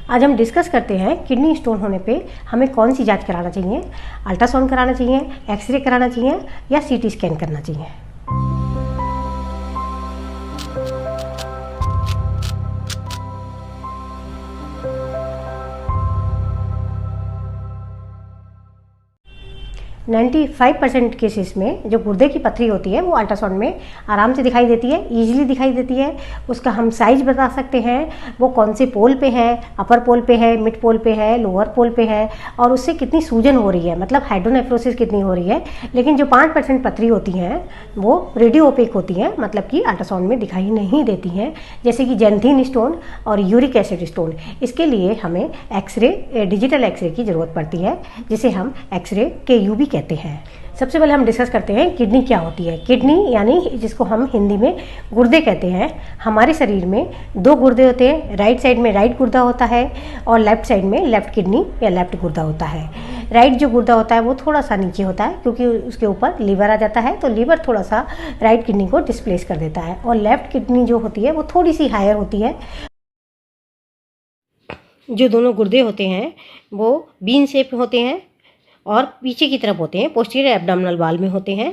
आज हम डिस्कस करते हैं किडनी स्टोन होने पे हमें कौन सी जांच कराना चाहिए। अल्ट्रासाउंड कराना चाहिए, एक्सरे कराना चाहिए या सीटी स्कैन करना चाहिए। नाइन्टी 5% केसेस में जो गुर्दे की पथरी होती है वो अल्ट्रासाउंड में आराम से दिखाई देती है, ईजिली दिखाई देती है। उसका हम साइज बता सकते हैं, वो कौन से पोल पे है, अपर पोल पे है, मिड पोल पे है, लोअर पोल पे है और उससे कितनी सूजन हो रही है, मतलब हाइड्रोनेफ्रोसिस कितनी हो रही है। लेकिन जो 5% पथरी होती हैं वो रेडियो ओपेक होती हैं, मतलब कि अल्ट्रासाउंड में दिखाई नहीं देती हैं, जैसे कि जेंथिन स्टोन और यूरिक एसिड स्टोन। इसके लिए हमें एक्सरे, डिजिटल एक्सरे की ज़रूरत पड़ती है, जिसे हम एक्सरे KU भी कहते हैं। सबसे पहले हम डिस्कस करते हैं किडनी क्या होती है। किडनी यानी जिसको हम हिंदी में गुर्दे कहते हैं। हमारे शरीर में 2 गुर्दे होते हैं, राइट साइड में राइट गुर्दा होता है और लेफ्ट साइड में लेफ्ट किडनी या लेफ्ट गुर्दा होता है। राइट जो गुर्दा होता है वो थोड़ा सा नीचे होता है क्योंकि उसके ऊपर लीवर आ जाता है, तो लीवर थोड़ा सा राइट किडनी को डिस्प्लेस कर देता है। और लेफ्ट किडनी जो होती है वो थोड़ी सी हायर होती है। जो दोनों गुर्दे होते हैं वो बीन शेप होते हैं और पीछे की तरफ होते हैं, पोस्टीरियर एब्डोमिनल वॉल में होते हैं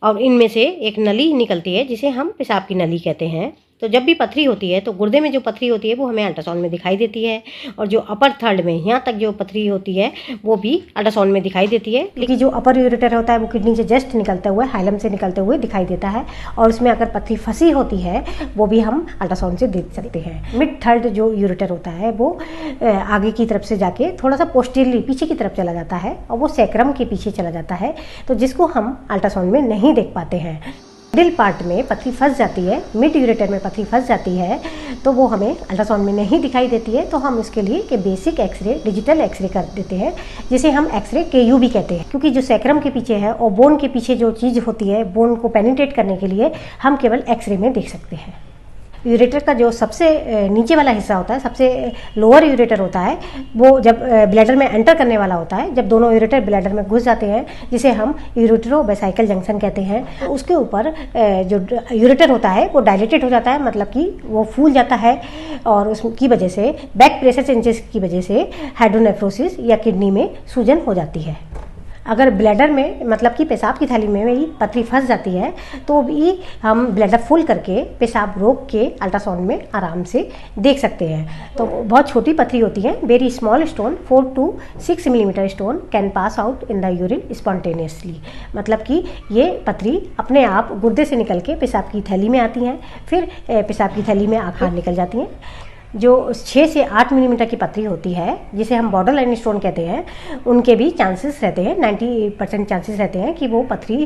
और इनमें से एक नली निकलती है जिसे हम पेशाब की नली कहते हैं। तो जब भी पथरी होती है तो गुर्दे में जो पथरी होती है वो हमें अल्ट्रासाउंड में दिखाई देती है और जो अपर थर्ड में यहाँ तक जो पथरी होती है वो भी अल्ट्रासाउंड में दिखाई देती है। लेकिन जो अपर यूरेटर होता है वो किडनी से जस्ट निकलते हुए, हाइलम से निकलते हुए दिखाई देता है और उसमें अगर पथरी फंसी होती है वो भी हम अल्ट्रासाउंड से देख सकते हैं। मिड थर्ड जो यूरेटर होता है वो आगे की तरफ से जाके थोड़ा सा पोस्टीरियरली पीछे की तरफ चला जाता है और वो सैक्रम के पीछे चला जाता है, तो जिसको हम अल्ट्रासाउंड में नहीं देख पाते हैं। मिडिल पार्ट में पथरी फंस जाती है, मिड यूरेटर में पथरी फंस जाती है तो वो हमें अल्ट्रासाउंड में नहीं दिखाई देती है, तो हम इसके लिए कि बेसिक एक्सरे, डिजिटल एक्सरे कर देते हैं, जिसे हम एक्सरे KU भी कहते हैं। क्योंकि जो सैक्रम के पीछे है और बोन के पीछे जो चीज़ होती है, बोन को पेनिट्रेट करने के लिए हम केवल एक्सरे में देख सकते हैं। यूरेटर का जो सबसे नीचे वाला हिस्सा होता है, सबसे लोअर यूरेटर होता है, वो जब ब्लैडर में एंटर करने वाला होता है, जब दोनों यूरेटर ब्लैडर में घुस जाते हैं, जिसे हम यूरेटरो-वेसाइकल जंक्शन कहते हैं, तो उसके ऊपर जो यूरेटर होता है वो डायलेटेड हो जाता है, मतलब कि वो फूल जाता है और उसकी वजह से बैक प्रेशर चेंजेस की वजह से हाइड्रोनेफ्रोसिस या किडनी में सूजन हो जाती है। अगर ब्लैडर में, मतलब कि पेशाब की थैली में ही पथरी फंस जाती है तो भी हम ब्लैडर फुल करके पेशाब रोक के अल्ट्रासाउंड में आराम से देख सकते हैं। तो बहुत छोटी पथरी होती है, very small stone, 4 to 6 millimetre stone can pass out in the urine spontaneously, मतलब कि ये पथरी अपने आप गुर्दे से निकल के पेशाब की थैली में आती हैं, फिर पेशाब की थैली में आकर निकल जाती हैं। जो 6 से 8 मिलीमीटर की पथरी होती है, जिसे हम बॉर्डर लाइन स्टोन कहते हैं, उनके भी चांसेस रहते हैं, 90% चांसेस रहते हैं कि वो पथरी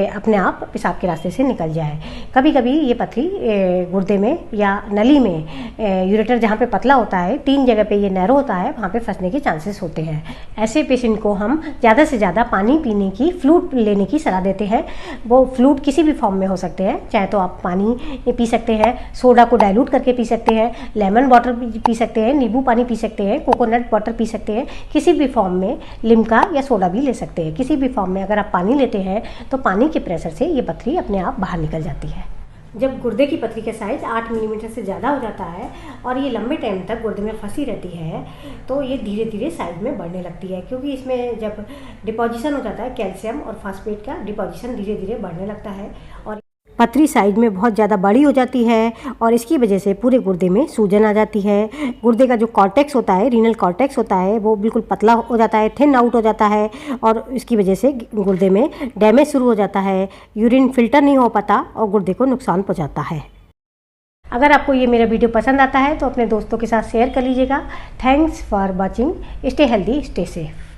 अपने आप पेशाब के रास्ते से निकल जाए। कभी कभी ये पथरी गुर्दे में या नली में, यूरेटर जहाँ पे पतला होता है, 3 जगह पे ये नैरो होता है, वहाँ पे फंसने के चांसेस होते हैं। ऐसे पेशेंट को हम ज़्यादा से ज़्यादा पानी पीने की, फ्लूइड लेने की सलाह देते हैं। वो फ्लूइड किसी भी फॉर्म में हो सकते हैं, चाहे तो आप पानी पी सकते हैं, सोडा को डाइल्यूट करके पी सकते हैं, लेमन वाटर पी सकते हैं, नींबू पानी पी सकते हैं, कोकोनट वाटर पी सकते हैं, किसी भी फॉर्म में लिम्का या सोडा भी ले सकते हैं। किसी भी फॉर्म में अगर आप पानी लेते हैं तो पानी के प्रेशर से ये पथरी अपने आप बाहर निकल जाती है। जब गुर्दे की पथरी का साइज 8 मिलीमीटर से ज़्यादा हो जाता है और ये लंबे टाइम तक गुर्दे में फंसी रहती है तो ये धीरे धीरे साइज में बढ़ने लगती है, क्योंकि इसमें जब डिपोजिशन हो जाता है कैल्शियम और फास्फेट का डिपोजिशन धीरे धीरे बढ़ने लगता है और पथरी साइज में बहुत ज़्यादा बड़ी हो जाती है और इसकी वजह से पूरे गुर्दे में सूजन आ जाती है। गुर्दे का जो कॉर्टेक्स होता है, रीनल कॉर्टेक्स होता है, वो बिल्कुल पतला हो जाता है, थिन आउट हो जाता है और इसकी वजह से गुर्दे में डैमेज शुरू हो जाता है, यूरिन फिल्टर नहीं हो पाता और गुर्दे को नुकसान पहुंचाता है। अगर आपको ये मेरा वीडियो पसंद आता है तो अपने दोस्तों के साथ शेयर कर लीजिएगा। Thanks for watching. Stay healthy, stay safe.